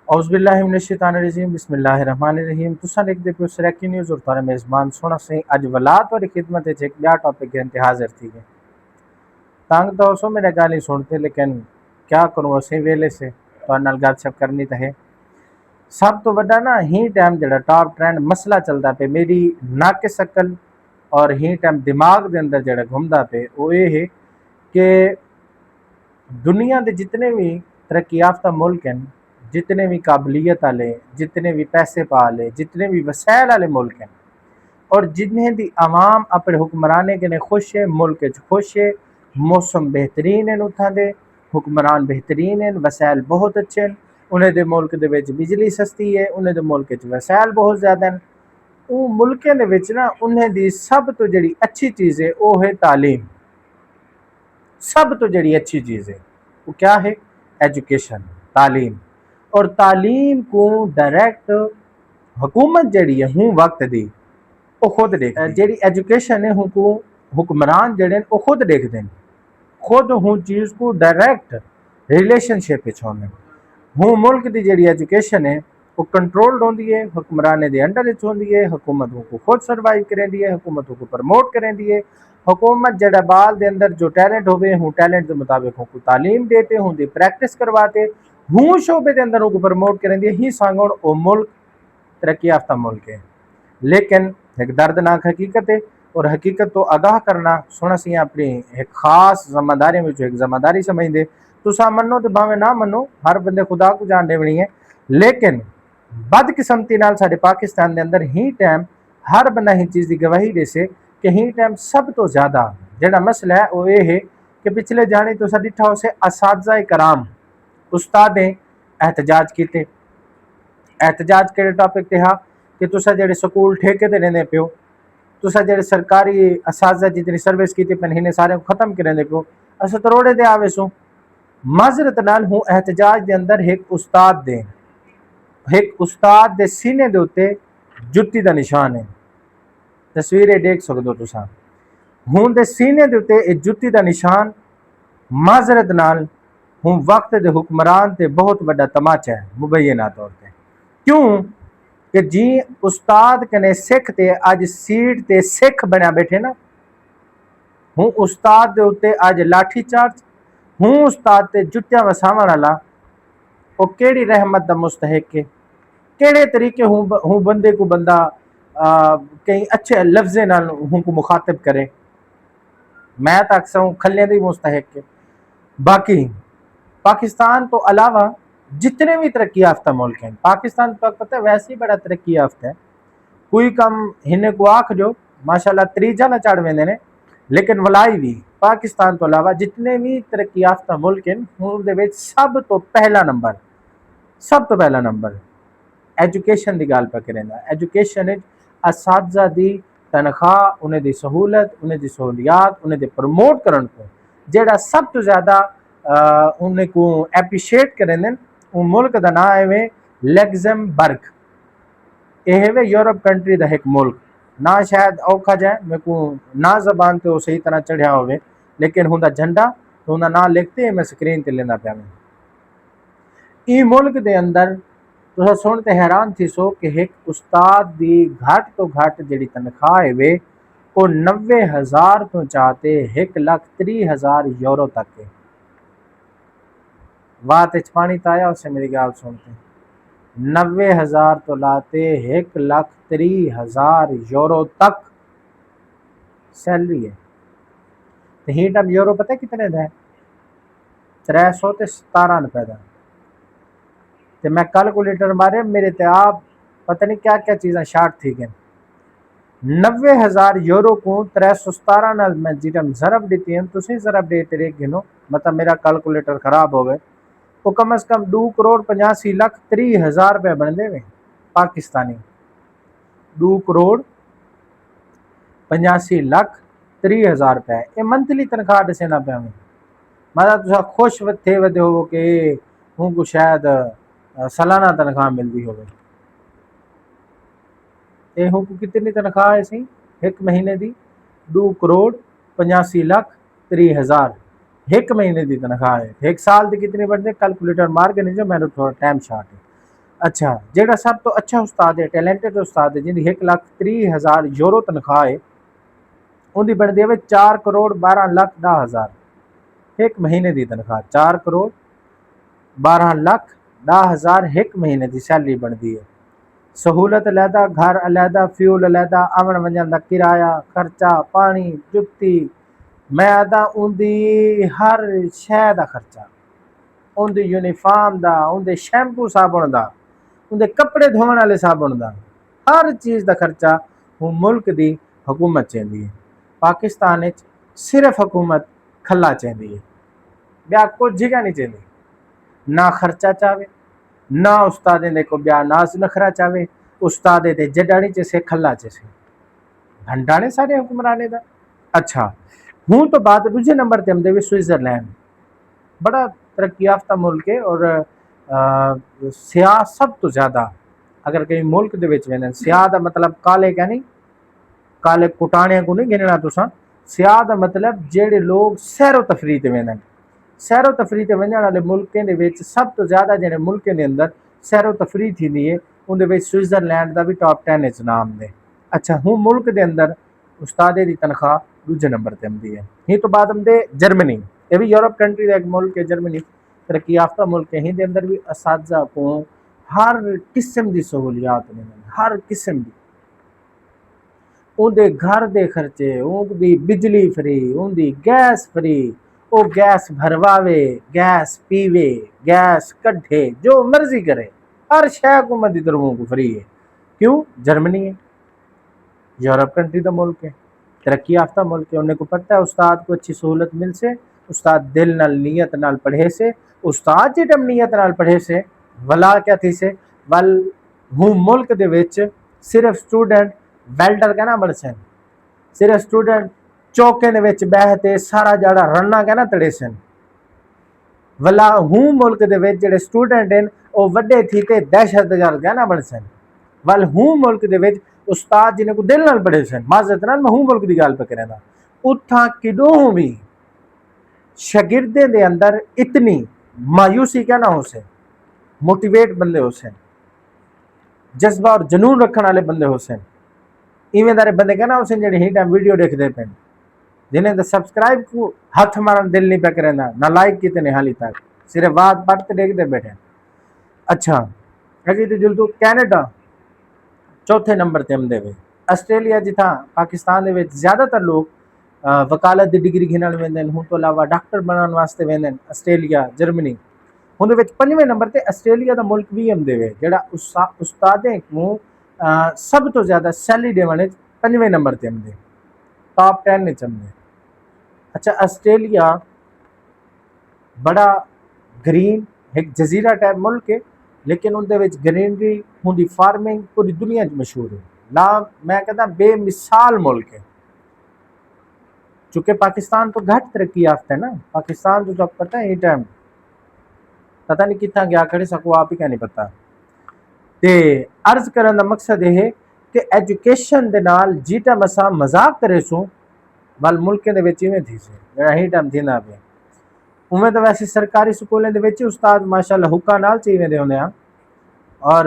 औज़ुबिल्लाहिमिनश्शैतानिर्रजीम बिस्मिल्लाहिर्रहमानिर्रहीम। तुसां देखदे पियो सराकी न्यूज़ और तुहारा मेज़बान सोहना सिंह अज वलात वाली खिदमत एक नया टॉपिक के हाजिर थी गए। तंग तो सो मेरे गाल ही सुनते, लेकिन क्या करूँ असीं वेले से तुहाडे नाल गपशप करनी तो है। सब तो वड्डा ना ही टाइम जड़ा टॉप ट्रेंड मसला चलता पे मेरी नाक शकल और ही टाइम दिमाग के अंदर जड़ा घूमता पे वो ये है कि दुनिया के जितने भी तरक्की याफ्ता मुल्क हैं, जितने भी काबिलियत वाले, जितने भी पैसे पाले, जितने भी वसैल वाले मुल्क हैं और जिन्हें दी आवाम अपने हुक्मराने के खुश है, मुल्क खुश है, मौसम बेहतरीन है, उत्थां दे हुक्मरान बेहतरीन हैं, वसैल बहुत अच्छे हैं, उन्हें दे मुल्क दे विच बिजली सस्ती है, उन्हें दे मुल्क च वसैल बहुत ज़्यादा हैं। वो मुल्कें दे विच ना उन्हें दी सब तो जड़ी अच्छी चीज़ है वो है तालीम। सब तो जड़ी अच्छी चीज़ है वो क्या है? एजुकेशन, तालीम। और तालीम को डायरेक्ट हुकूमत जड़ी है हूँ वक्त दी वो खुद देख जड़ी एजुकेशन है हूँ हुक्मरान जड़े वो खुद देखते हैं, खुद हूँ चीज़ को डायरेक्ट रिलेशनशिप होने हूँ मुल्क की जड़ी एजुकेशन है वो कंट्रोल्ड होती है, हुक्मराने दे अंडर होती है, हुकूमत को खुद सर्वाइव करेंदी है, हुकूमत को प्रमोट करेंदी है। हुकूमत जड़ा बाल दे अंदर जो टैलेंट होवे हूँ टैलेंट के मुताबिक हूँ तालीम देते हूँ दी प्रैक्टिस करवाते हूँ शोबे के अंदर को प्रमोट करेंदी है ही सांगण वो मुल्क तरक्की याफ्ता मुल्क है। लेकिन एक दर्दनाक हकीकत है और हकीकत तो आगाह करना सोना सी अपनी एक खास जिम्मेदारी में एक जिम्मेदारी समझते तुसा मनो तो भावे ना मनो, हर बंदे खुदा को जान देवनी है। लेकिन बदकिस्मती नाल साडे पाकिस्तान के अंदर ही टाइम हर बंदा ही चीज़ की गवाही दे से कि ही टाइम सब तो ज़्यादा जड़ा मसला है वो ये है कि पिछले जाने तो डिठा उसे असातिज़ा कराम उस्ताद एहतजाज किए। एहतजाज के टॉपिक ते हा कि तुसा जेडे स्कूल ठेके ते लेंदे पियो, तुसा जेडे सरकारी असातिज़ा जितनी सर्विस की पे इन्हें सारे खत्म करेंदे पियो, अस तरोड़े दे आवे सो माजरत नाल हूँ एहतजाज के अंदर एक उस्ताद दे सीने दे उत्ते जुत्ती का निशान है। तस्वीर देख सकते हो तुसा हूँ दे सीने दे उत्ते एक जुत्ती का निशान माजरत नाल हूँ वक्त दे हुक्मरान ते बहुत बड़ा तमाचा है मुबैना तौर पर। क्यों कि जी उस्ताद कने सिख ते अज सीट ते सिख बनया बैठे ना, हूँ उस्ताद दे उत्ते अज लाठी चार्ज, हूँ उस्ताद ते जुत्तियां वसावन वाला वो केड़ी रहमत दा मुस्तहिक है, केड़े तरीके हूँ बंदे को बंदा कई अच्छे लफ्ज़े नाल हूँ को मुखातिब करे। मैं तो अक्सर हूँ खल्ले दी मुस्तहिक है। बाकी पाकिस्तान तो अलावा जितने भी तरक्की याफ्ता मुल्क हैं, पाकिस्तान तो पता है वैसे ही बड़ा तरक्की याफ्ता है, कोई कम हिन्ने को आख जो माशाल्लाह त्रीजा न चढ़ वेंदे ने। लेकिन वलाई भी पाकिस्तान तो अलावा जितने भी तरक्की याफ्ता मुल्क हैं उनके विच सब तो पहला नंबर एजुकेशन की गल पर करें। एजुकेशन असातिज़ा की तनख्वाह, उन्हें दी सहूलत, उन्हें दी सहूलियात, उन्हें दे प्रमोट करन को जेड़ा सब तो ज़्यादा उन्हें को एप्रीशिएट करें वो मुल्क का नाम है लग्जमबर्ग। यह है यूरोप कंट्री का एक मुल्क ना शायद औखा जाए मेरे को ना जबान तो सही तरह चढ़िया हो, लेकिन उनका झंडा तो उनका ना लिखते हैं मैं स्क्रीन पर लेना पाया। ई मुल्क के अंदर तुम सुन के हैरान थी सो कि एक उस्ताद की घट तो घट जी तनख्वाह है वे वो 90,000 तो चाहते 1,30,000 यूरो तक है। बात पानी तो आया उससे मेरी गल सुनते 90,000 तो लाते 1,30,000 यूरो तक सैलरी है। तो ही टाइम यूरो पता कितने का है? 317 रुपए का। तो मैं कैलकुलेटर मारे मेरे ते आप पता नहीं क्या क्या चीज़ें शार्ट थी गए। 90,000 यूरो को 317 नाल मैं जिटम ज़रब देती है तुम ज़रब देते रह गिनो, मतलब मेरा कैलकुलेटर खराब हो गए वो कम से कम 2,85,30,000 रुपये बन दे पाकिस्तानी। 2,85,30,000 रुपये ये मंथली तनख्वाह दसेना पे हमें। मतलब तुम खुश थे वे हो कि उनको शायद सालाना तनख्वाह मिलती हो। कितनी तनख्वाह है सी एक महीने की? 2,85,30,000 एक महीने की तनख्वाह है। एक साल की कितनी बढ़ती कैलकुलेटर मार के नहीं जो मेरे थोड़ा टाइम शार्ट है। अच्छा, जेड़ा सब तो अच्छा उस्ताद है, टैलेंटेड उस्ताद है, जिंदी 1,30,000 यूरो तनख्वाह है, उनकी बनती है 4,12,10,10,000 एक महीने की तनख्वाह। 4,12,10,10,000 एक महीने की सैलरी बनती है। सहूलत अलहदा, घर अलहदा, फ्यूल अलहदा, आवन वजन का किराया, खर्चा, पानी, जुत्ती, मैं आदा उनकी हर शह का खर्चा, उनकी यूनीफार्म का, उनके शैम्पू साबुन का, उनके कपड़े धोने वाले साबुन का, हर चीज़ का खर्चा वो मुल्क की हुकूमत चाहती है। पाकिस्तान विच सिर्फ हुकूमत खला चाहती है, ब्याह कुछ जगह नहीं चाहती। ना खर्चा चाहे, ना उस्तादें देखो ब्याह नाज नखरा चाहे, उस्तादे ते जडानी चसे खला चसे, भंडाने सारे हुक्मराने का। अच्छा, हूँ तो बात दूजे नंबर ते आंदे स्विट्जरलैंड, बड़ा तरक्की याफ्ता मुल्क है। और सियाह सब तो ज़्यादा अगर कहीं मुल्क दे विच वेंदे, सियाह दा मतलब काले क्या नहीं, काले कुटाणियां को नहीं गिनना तुसां। सियाह दा मतलब जेड़े लोग सैरो तफरीह ते वेंदे, सैरो तफरीह ते वञण वाले मुल्कें दे विच सब तो ज़्यादा जेड़े मुल्कें दे अंदर सैरो तफरीह थींदी है, उनदे विच स्विट्जरलैंड का भी टॉप 10 विच नाम ने। अच्छा, हूँ मुल्क के अंदर उस्तादे की तनख्वाह दूजे नंबर पर आती है। ही तो बात आते जर्मनी, ये भी यूरोप कंट्री का एक मुल्क है। जर्मनी तरक्की याफ्ता मुल्क है, हिंदे अंदर भी असातिज़ा को हर किस्म की सहूलियात ने, हर किस्म की। उनके घर के खर्चे, उनकी बिजली फ्री, उनकी गैस फ्री, वो गैस भरवावे, गैस पीवे, गैस कढ़े, जो मर्जी करे, हर शह हुकूमत की तरफों को फ्री है। क्यों? जर्मनी है, यूरोप कंट्री का मुल्क है, तरक्की याफ्ता मुल्क है। उन्हें को पता है उस्ताद को अच्छी सहूलत मिल से, उस्ताद दिल नाल नीयत नाल पढ़े से, उस्ताद जिटम नीयत नाल पढ़े से, वला क्या थी से वल हूँ मुल्क दे विच सिर्फ स्टूडेंट वेल्डर कहना बन सन, सिर्फ स्टूडेंट चौके दे विच बहते सारा जाड़ा रन्ना कहना तड़े सन। वला हूँ मुल्क दे विच जेड़े स्टूडेंट हैं वो वड्डे थी ते दहशतगर्द कहना बन सन। वल हूँ मुल्क दे विच उस्ताद जिन्हें को दिल नाल पढ़े सन, माजरत नाल मैं हूँ मुल्क की गल पे करें, उथा किडों भी शागिर्दें दे अंदर इतनी मायूसी कहना हो से, मोटिवेट बंदे हो से, जज्बा और जनून रखने वाले बंदे हो से, इवेंदारे बंदे कहना हो से जेडे ही टाइम वीडियो देखते पे, जिन्हें तो सब्सक्राइब को हाथ मारन दिल नहीं पे करेंदा, ना लाइक किते ने हाली तक, सिर्फ बात पढ़ते देखते बैठे। अच्छा, अगे तो जुल तो कैनेडा चौथे नंबर ते आंदे वे। आस्ट्रेलिया जिथा पाकिस्तान दे विच ज़्यादातर लोग वकालत की डिग्री घिनण वेंदे हूँ, तो अलावा डॉक्टर बनने वास्ते वेंदे आस्ट्रेलिया, जर्मनी। उन पंजे नंबर पर आस्ट्रेलिया का मुल्क भी आंदे वे, जोड़ा उस्तादें को सब तो ज़्यादा सैलरी देने पंजे नंबर पर आंदे, टॉप 10 में आंदे। अच्छा, आस्ट्रेलिया बड़ा ग्रीन एक जजीरा टाइप मुल्क है, लेकिन उनके ग्रीनरी होंगी, फार्मिंग पूरी दुनिया मशहूर है। ला मैं कहता बेमिसाल मुल्क है। चूंकि पाकिस्तान तो घट तरक्की याफ्ता है ना, पाकिस्तान तो जब पता है ये टाइम पता नहीं कितना गया खड़े सको आप ही क्या नहीं पता। ते अर्ज करने का मकसद यह है कि एजुकेशन के नाल जी टाइम असा मजाक करे सू वल मुल्कें दे विच इवें थी से जेड़ा ही टाइम थींदा पे उवें तो वैसे सरकारी स्कूलों के विच उस्ताद माशाअल्लाह हुक्का नाल ची वेंदे हुंदे हैं, और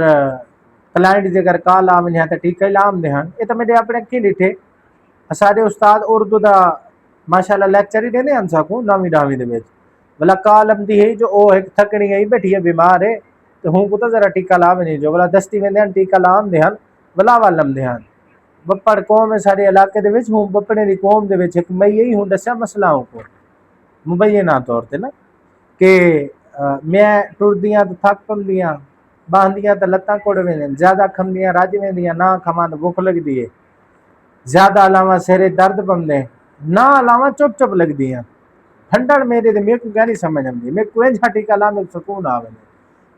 क्लाइंट जेकर कॉल आ वने तो टीका ही ला आंदे हैं। ये तो मेरे अपने अखी डिठे, सारे उस्ताद उर्दू का माशाअल्लाह लेक्चर ही देंदे हैं साकू 9वीं 10वीं दे विच। भला कॉल आंदी है जो ओ एक थकड़ी गई बैठी है बीमार है, तो हूँ को तो जरा टीका ला वने जो भला दस्ती वेंदे हैं टीका ला आंदे हैं, भला वल आंदे हैं। बप्पड़ कौम है सारे इलाके दे विच, हूँ बप्पड़े दी कौम दे विच एक मैं यही हूँ दस्या मसलाओं को मुबैना तौर पर ना कि मैं टुरदियाँ तो थक पौंदियां, बांहदियां तो लत्तां कुड़ वेंदियां, ज्यादा खमदियां रज वेंदियां, ना खमा तो भुख लगती है, ज्यादा अलावा सिरे दर्द पौंदे, ना अलावा चुप चुप लगदी हैं। ठंडड़ मेरे मेरे को क्या नहीं समझ आती, मेरे को इंजा टीका ला मेरे सुकून आ वने।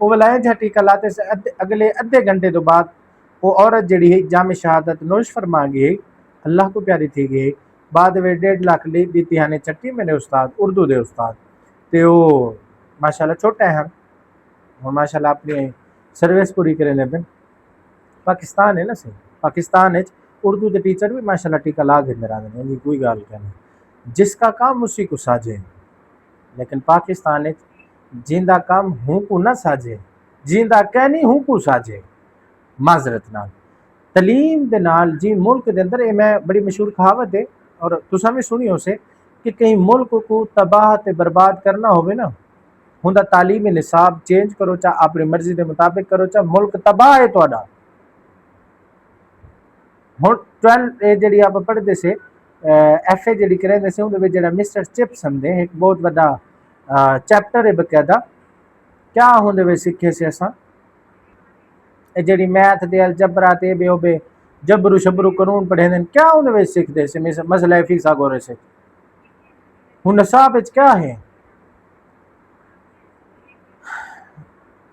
वो वाला इंजा टीका लाते से अगले अद्धे घंटे तो बाद वो औरत जड़ी है जाम शहादत नोश फरमा गई, अल्लाह को प्यारी थी गई। बाद में 1.5 लाख ली दी हाने चट्टी मैंने उस्ताद उर्दू दे उस्ताद ते वो माशाल्लाह छोटा है और माशाल्लाह अपनी सर्विस पूरी करें पे। पाकिस्तान है ना सही, पाकिस्तान है उर्दू के टीचर भी माशाल्लाह टीका ला के रहा कोई गाल क्या नहीं, जिसका काम उसी को साझे। लेकिन पाकिस्तान जिंदा काम हूँ को ना साझे, जिंदा कहनी हूँ को साजे माजरत नाल तलीम दे नाल जी मुल्क दे अंदर मैं बड़ी मशहूर कहावत है और तुसा भी सुनी उसे कि कहीं मुल्क को तबाह ते बर्बाद करना होवे ना हुंदा तालीमी निसाब चेंज करो चा अपनी मर्जी के मुताबिक करो चा मुल्क तबाह है तुहाडा ਹੁਣ 12 ਇਹ ਜਿਹੜੀ ਆਪਾਂ ਪੜ੍ਹਦੇ ਸੀ ਐਫਏ ਜਿਹੜੀ ਕਰਾਂਦੇ ਸੀ ਉਹਦੇ ਵਿੱਚ ਜਿਹੜਾ ਮਿਸਟਰ ਚਿਪਸ ਹੁੰਦੇ ਇੱਕ ਬਹੁਤ ਵੱਡਾ ਚੈਪਟਰ ਹੈ ਬਕਾਇਦਾ क्या ਹੁੰਦੇ ਵਿੱਚ ਸਿੱਖੇ ਸੀ ਅਸਾਂ ਇਹ ਜਿਹੜੀ ਮੈਥ ਦੇ ਅਲਜਬਰਾ ਤੇ ਬੇਓਬੇ ਜਬਰੂ ਸ਼ਬਰੂ ਕਾਨੂੰਨ ਪੜ੍ਹੇ ਨੇ क्या ਉਹਦੇ ਵਿੱਚ ਸਿੱਖਦੇ ਸੀ ਮਸਲਾ ਫਿਜ਼ਾ ਗੋਰੇ से ਹੁਣ ਨਸਾਬ ਵਿੱਚ क्या है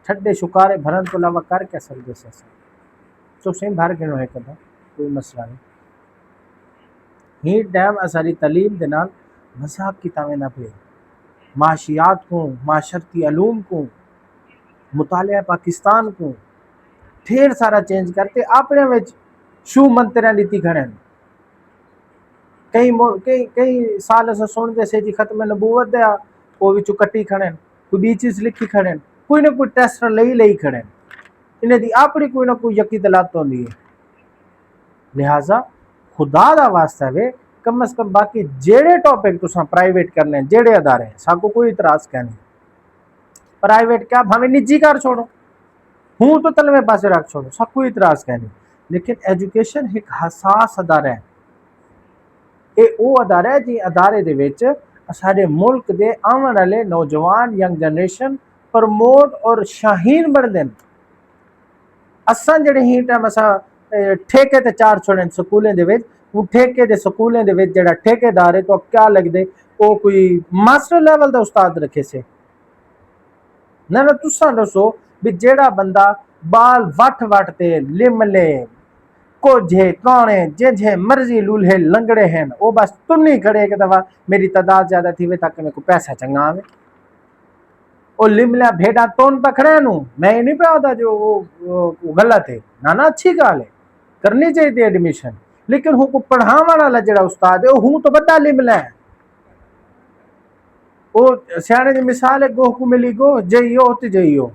ठड्डे शुकारे भरन तो अलावा कर क्या सकते से तो सेम भर गिनो है कदा कोई मसला नहीं ही टाइम असारी तलीम दे नाल मजाक किताबें ना पे माशियात को माशरती अलूम को मुतालिया पाकिस्तान को ढेर सारा चेंज करते अपने विच शू मंत्रियां लीती खड़े कई कई कई साल अस सुनते से जी खत्म नबूवत दया वो विचों कट्टी खड़े कोई बी चीज लिखी खड़े कोई ना कोई टेस्ट लई खड़े इन्हें दी अपनी कोई ना कोई यकी दलात होंदी है लिहाजा खुदा दा वास्ता वे कम अज कम बाकी जेड़े टॉपिक तुसा प्राइवेट करने जेड़े अदारे साको कोई इतराज कहनी प्राइवेट क्या भावे निजी कर छोड़ो हूँ तो तलवे पासे रख छोड़ो सब कोई इतराज कहनी लेकिन एजुकेशन एक हसास अदारा है ये वो अदारा है जी अदारे दे विच साडे मुल्क दे आवन वाले नौजवान यंग जनरेशन प्रमोट और शाहीन बनदे हैं असां जेड़े ही टाइम असां ठेके ते चार छोड़े स्कूलें दे विच वो ठेके दे स्कूलें दे विच जेड़ा ठेकेदार है तो क्या लगदे वो कोई मास्टर लेवल दा उस्ताद रखे से ना ना तुसां दसो भी जेड़ा बंदा बाल वट वट ते लिमले कोझे काणे जिंझे मर्जी लूल्हे लंगड़े हैं वो बस तुन्नी खड़े एक दफा मेरी तादाद ज्यादा थी वे ताकि मेरे को पैसा चंगा आवे वो लिमला भेड़ा तोन पकड़े नू मैं नहीं पे आता जो वो गलत है ना अच्छी गाल है करनी चाहिए एडमिशन लेकिन हूँ को पढ़ावा वाला जेड़ा उस्ताद है हूँ तो बड़ा लिमला है वो सियाने की मिसाल है गोह को मिली गो जइयो तो जइयो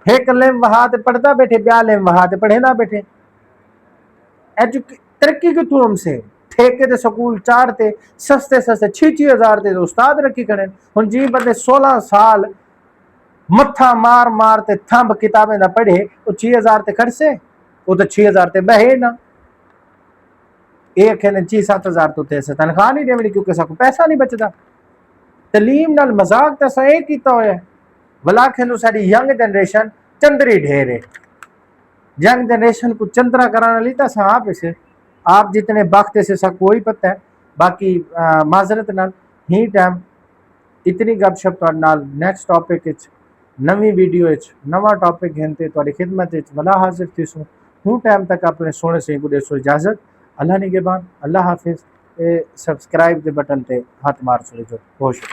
एक लेम वहा ते पढ़ता बैठे ब्या लेम वहा ते पढ़े ना बैठे तरक्की की तुम से ठेके ते स्कूल चार ते सस्ते सस्ते 6-6 हज़ार ते उस्ताद रखी खड़े हुन जी बंदे 16 साल मत्था मार मार ते थंब किताबें ना पढ़े वो 6 हज़ार ते खर्चे वो तो 6 हज़ार ते बहे ना एक है 6-7 हज़ार तो थे तनख्वाह नहीं देवनी क्योंकि सबको पैसा नहीं बचता तलीम नाल मजाक तो असा एक कीता होया भला खेलो साडी यंग जनरेशन चंदरी ढेर है यंग जनरेशन को चंद्रा कराने ली तो आप इसे आप जितने वक्त से सबको ही पता है बाकी माजरत नाल ही टाइम इतनी गपशप तो नाल नेक्स्ट टॉपिक नवी वीडियो नवा टॉपिक घंटे थोड़ी खिदमत भला हाजिर थी सो हूँ टाइम तक अपने सोने से को देसो इजाजत अल्लाह निगहबान अल्लाह हाफिज सब्सक्राइब के बटन ते हाथ मार छोड़ो बहुत शुक्रिया।